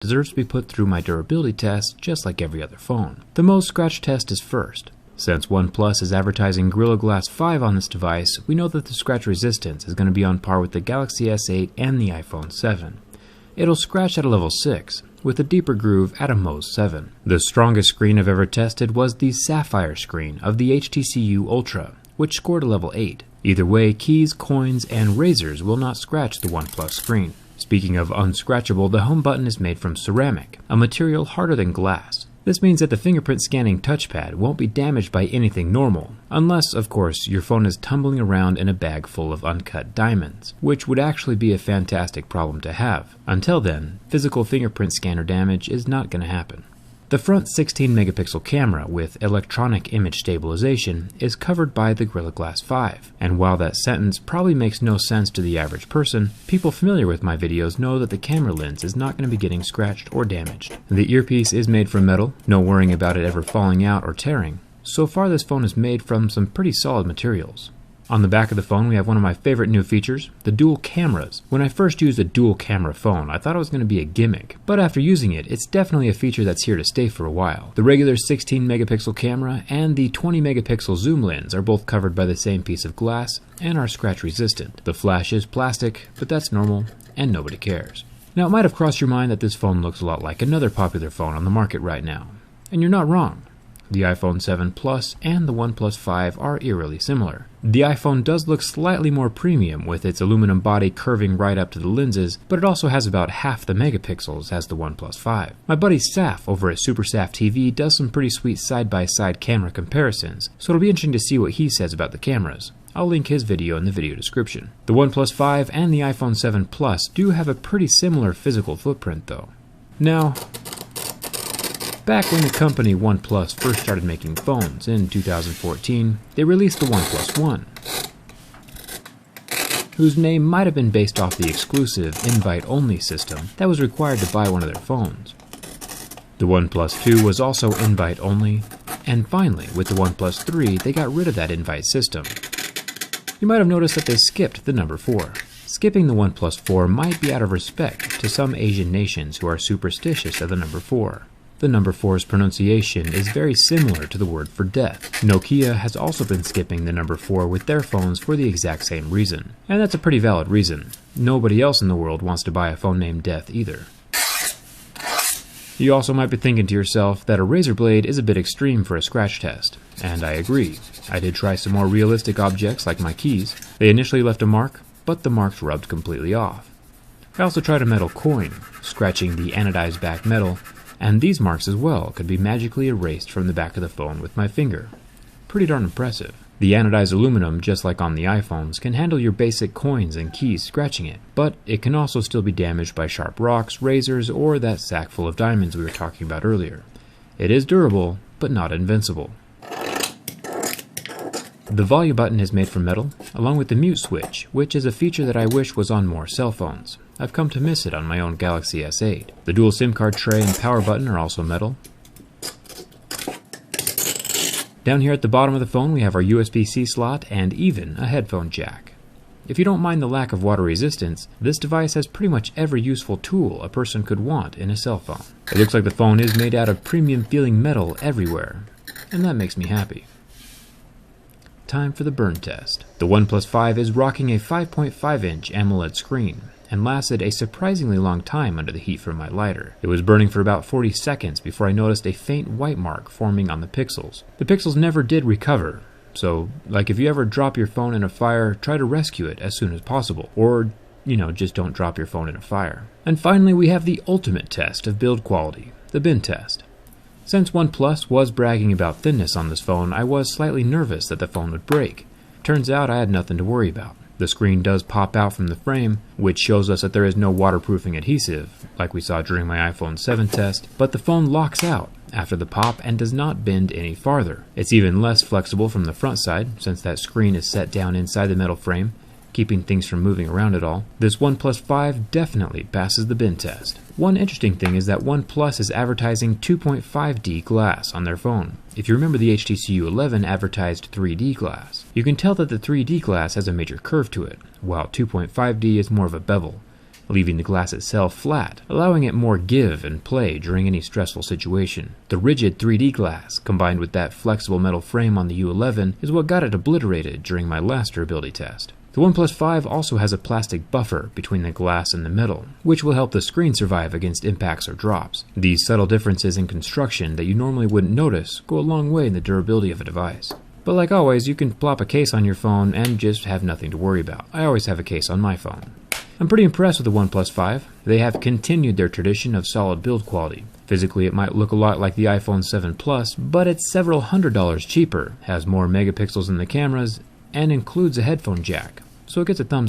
deserves to be put through my durability test just like every other phone. The Mohs scratch test is first. Since OnePlus is advertising Gorilla Glass 5 on this device, we know that the scratch resistance is going to be on par with the Galaxy S8 and the iPhone 7. It'll scratch at a level 6, with a deeper groove at a Mohs 7. The strongest screen I've ever tested was the Sapphire screen of the HTC Ultra, which scored a level 8. Either way, keys, coins, and razors will not scratch the OnePlus screen. Speaking of unscratchable, the home button is made from ceramic, a material harder than glass. This means that the fingerprint scanning touchpad won't be damaged by anything normal, unless, of course, your phone is tumbling around in a bag full of uncut diamonds, which would actually be a fantastic problem to have. Until then, physical fingerprint scanner damage is not going to happen. The front 16-megapixel camera with electronic image stabilization is covered by the Gorilla Glass 5, and while that sentence probably makes no sense to the average person, people familiar with my videos know that the camera lens is not going to be getting scratched or damaged. The earpiece is made from metal, no worrying about it ever falling out or tearing. So far this phone is made from some pretty solid materials. On the back of the phone we have one of my favorite new features, the dual cameras. When I first used a dual camera phone, I thought it was going to be a gimmick, but after using it, it's definitely a feature that's here to stay for a while. The regular 16-megapixel camera and the 20-megapixel zoom lens are both covered by the same piece of glass and are scratch resistant. The flash is plastic, but that's normal and nobody cares. Now it might have crossed your mind that this phone looks a lot like another popular phone on the market right now, and you're not wrong. The iPhone 7 Plus and the OnePlus 5 are eerily similar. The iPhone does look slightly more premium with its aluminum body curving right up to the lenses, but it also has about half the megapixels as the OnePlus 5. My buddy Saf over at SuperSaf TV does some pretty sweet side-by-side camera comparisons, so it'll be interesting to see what he says about the cameras. I'll link his video in the video description. The OnePlus 5 and the iPhone 7 Plus do have a pretty similar physical footprint though. Now, back when the company OnePlus first started making phones in 2014, they released the OnePlus One, whose name might have been based off the exclusive invite-only system that was required to buy one of their phones. The OnePlus 2 was also invite-only, and finally, with the OnePlus 3, they got rid of that invite system. You might have noticed that they skipped the number 4. Skipping the OnePlus 4 might be out of respect to some Asian nations who are superstitious of the number 4. The number 4's pronunciation is very similar to the word for death. Nokia has also been skipping the number 4 with their phones for the exact same reason. And that's a pretty valid reason. Nobody else in the world wants to buy a phone named Death either. You also might be thinking to yourself that a razor blade is a bit extreme for a scratch test. And I agree. I did try some more realistic objects like my keys. They initially left a mark, but the marks rubbed completely off. I also tried a metal coin, scratching the anodized back metal, and these marks as well could be magically erased from the back of the phone with my finger. Pretty darn impressive. The anodized aluminum, just like on the iPhones, can handle your basic coins and keys scratching it, but it can also still be damaged by sharp rocks, razors, or that sack full of diamonds we were talking about earlier. It is durable, but not invincible. The volume button is made from metal, along with the mute switch, which is a feature that I wish was on more cell phones. I've come to miss it on my own Galaxy S8. The dual SIM card tray and power button are also metal. Down here at the bottom of the phone we have our USB-C slot and even a headphone jack. If you don't mind the lack of water resistance, this device has pretty much every useful tool a person could want in a cell phone. It looks like the phone is made out of premium feeling metal everywhere, and that makes me happy. Time for the burn test. The OnePlus 5 is rocking a 5.5-inch AMOLED screen and lasted a surprisingly long time under the heat from my lighter. It was burning for about 40 seconds before I noticed a faint white mark forming on the pixels. The pixels never did recover, so like if you ever drop your phone in a fire, try to rescue it as soon as possible, or just don't drop your phone in a fire. And finally we have the ultimate test of build quality, the bin test. Since OnePlus was bragging about thinness on this phone, I was slightly nervous that the phone would break. Turns out I had nothing to worry about. The screen does pop out from the frame, which shows us that there is no waterproofing adhesive, like we saw during my iPhone 7 test, but the phone locks out after the pop and does not bend any farther. It's even less flexible from the front side, since that screen is set down inside the metal frame, keeping things from moving around at all. This OnePlus 5 definitely passes the bin test. One interesting thing is that OnePlus is advertising 2.5D glass on their phone. If you remember, the HTC U11 advertised 3D glass. You can tell that the 3D glass has a major curve to it, while 2.5D is more of a bevel. leaving the glass itself flat, allowing it more give and play during any stressful situation. The rigid 3D glass, combined with that flexible metal frame on the U11, is what got it obliterated during my last durability test. The OnePlus 5 also has a plastic buffer between the glass and the metal, which will help the screen survive against impacts or drops. These subtle differences in construction that you normally wouldn't notice go a long way in the durability of a device. But like always, you can plop a case on your phone and just have nothing to worry about. I always have a case on my phone. I'm pretty impressed with the OnePlus 5. They have continued their tradition of solid build quality. Physically, it might look a lot like the iPhone 7 Plus, but it's several $100s cheaper, has more megapixels in the cameras, and includes a headphone jack, so it gets a thumbs up.